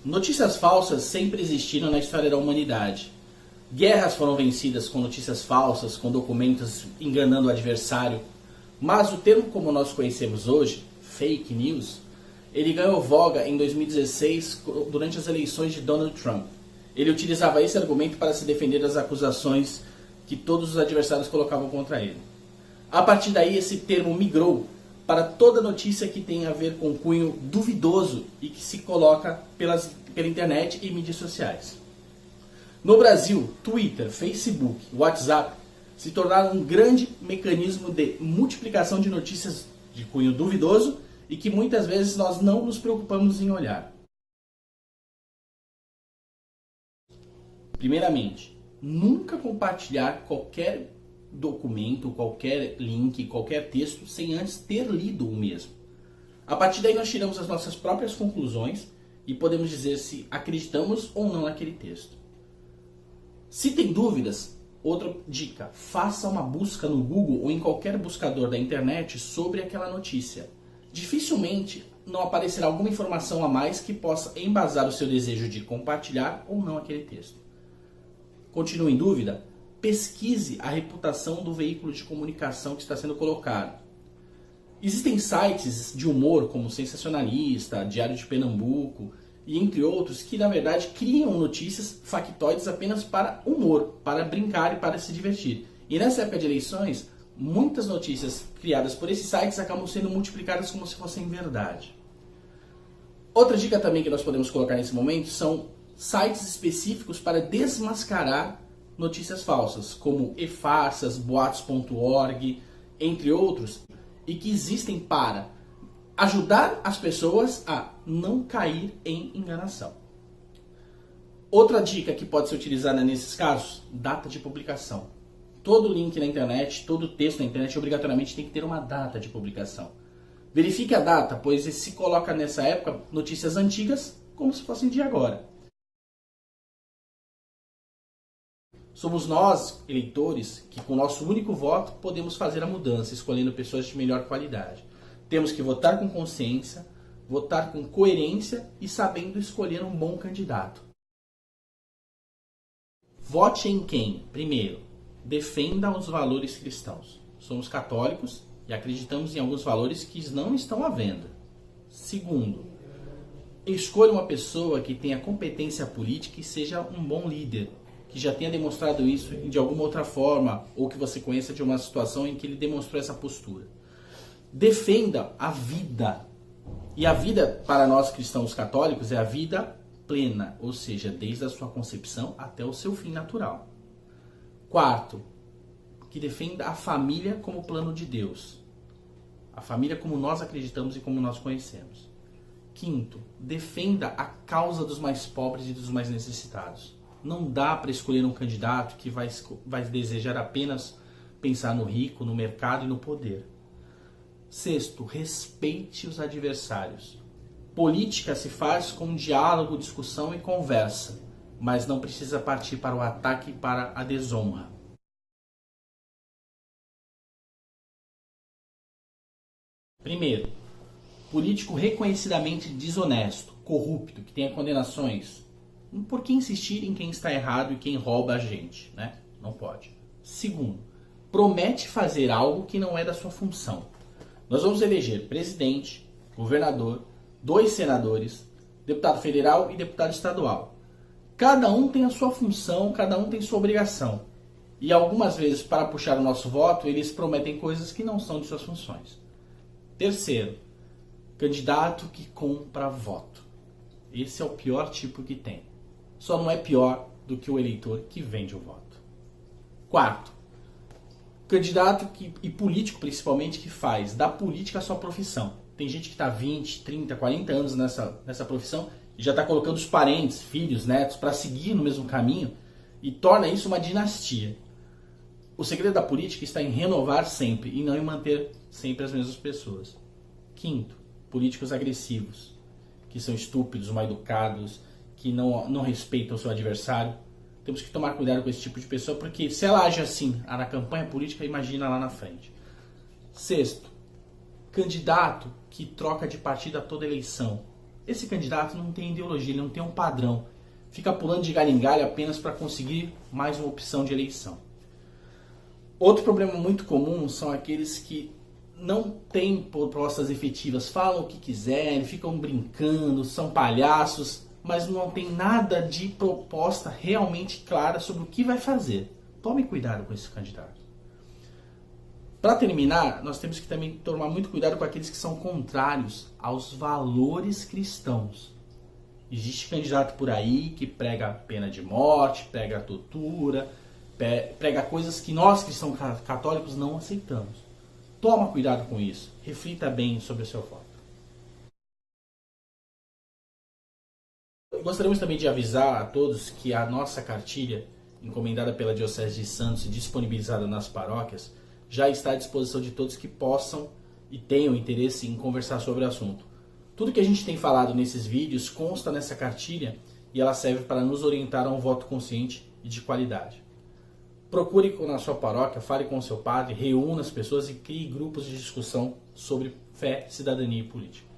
Notícias falsas sempre existiram na história da humanidade. Guerras foram vencidas com notícias falsas, com documentos enganando o adversário. Mas o termo como nós conhecemos hoje, fake news, ele ganhou voga em 2016 durante as eleições de Donald Trump. Ele utilizava esse argumento para se defender das acusações que todos os adversários colocavam contra ele. A partir daí, esse termo migrou para toda notícia que tem a ver com cunho duvidoso e que se coloca pela internet e mídias sociais. No Brasil, Twitter, Facebook, WhatsApp se tornaram um grande mecanismo de multiplicação de notícias de cunho duvidoso e que muitas vezes nós não nos preocupamos em olhar. Primeiramente, nunca compartilhar qualquer documento, qualquer link, qualquer texto sem antes ter lido o mesmo. A partir daí nós tiramos as nossas próprias conclusões e podemos dizer se acreditamos ou não naquele texto. Se tem dúvidas, outra dica, faça uma busca no Google ou em qualquer buscador da internet sobre aquela notícia. Dificilmente não aparecerá alguma informação a mais que possa embasar o seu desejo de compartilhar ou não aquele texto. Continue em dúvida? Pesquise a reputação do veículo de comunicação que está sendo colocado. Existem sites de humor como Sensacionalista, Diário de Pernambuco e entre outros que na verdade criam notícias factoides apenas para humor, para brincar e para se divertir. E nessa época de eleições, muitas notícias criadas por esses sites acabam sendo multiplicadas como se fossem verdade. Outra dica também que nós podemos colocar nesse momento são sites específicos para desmascarar notícias falsas, como efarsas, boatos.org, entre outros, e que existem para ajudar as pessoas a não cair em enganação. Outra dica que pode ser utilizada nesses casos, data de publicação. Todo link na internet, todo texto na internet obrigatoriamente tem que ter uma data de publicação. Verifique a data, pois se coloca nessa época notícias antigas como se fossem de agora. Somos nós, eleitores, que com nosso único voto podemos fazer a mudança, escolhendo pessoas de melhor qualidade. Temos que votar com consciência, votar com coerência e sabendo escolher um bom candidato. Vote em quem? Primeiro, defenda os valores cristãos. Somos católicos e acreditamos em alguns valores que não estão à venda. Segundo, escolha uma pessoa que tenha competência política e seja um bom líder, que já tenha demonstrado isso de alguma outra forma, ou que você conheça de uma situação em que ele demonstrou essa postura. Defenda a vida. E a vida, para nós cristãos católicos, é a vida plena, ou seja, desde a sua concepção até o seu fim natural. Quarto, que defenda a família como plano de Deus. A família como nós acreditamos e como nós conhecemos. Quinto, defenda a causa dos mais pobres e dos mais necessitados. Não dá para escolher um candidato que vai desejar apenas pensar no rico, no mercado e no poder. Sexto, respeite os adversários. Política se faz com diálogo, discussão e conversa, mas não precisa partir para o ataque e para a desonra. Primeiro, político reconhecidamente desonesto, corrupto, que tenha condenações. Por que insistir em quem está errado e quem rouba a gente, né? Não pode. Segundo, promete fazer algo que não é da sua função. Nós vamos eleger presidente, governador, 2 senadores, deputado federal e deputado estadual. Cada um tem a sua função, cada um tem sua obrigação. E algumas vezes, para puxar o nosso voto, eles prometem coisas que não são de suas funções. Terceiro, candidato que compra voto. Esse é o pior tipo que tem. Só não é pior do que o eleitor que vende o voto. Quarto, candidato e político principalmente que faz da política a sua profissão. Tem gente que está 20, 30, 40 anos nessa profissão e já está colocando os parentes, filhos, netos para seguir no mesmo caminho e torna isso uma dinastia. O segredo da política está em renovar sempre e não em manter sempre as mesmas pessoas. Quinto, políticos agressivos, que são estúpidos, mal educados, que não respeitam o seu adversário. Temos que tomar cuidado com esse tipo de pessoa, porque se ela age assim na campanha política, imagina lá na frente. Sexto, candidato que troca de partido a toda eleição. Esse candidato não tem ideologia, ele não tem um padrão. Fica pulando de galho em galho apenas para conseguir mais uma opção de eleição. Outro problema muito comum são aqueles que não têm propostas efetivas, falam o que quiserem, ficam brincando, são palhaços, mas não tem nada de proposta realmente clara sobre o que vai fazer. Tome cuidado com esse candidato. Para terminar, nós temos que também tomar muito cuidado com aqueles que são contrários aos valores cristãos. Existe candidato por aí que prega pena de morte, prega tortura, prega coisas que nós cristãos católicos não aceitamos. Toma cuidado com isso. Reflita bem sobre o seu voto. Gostaríamos também de avisar a todos que a nossa cartilha, encomendada pela Diocese de Santos e disponibilizada nas paróquias, já está à disposição de todos que possam e tenham interesse em conversar sobre o assunto. Tudo que a gente tem falado nesses vídeos consta nessa cartilha e ela serve para nos orientar a um voto consciente e de qualidade. Procure na sua paróquia, fale com o seu padre, reúna as pessoas e crie grupos de discussão sobre fé, cidadania e política.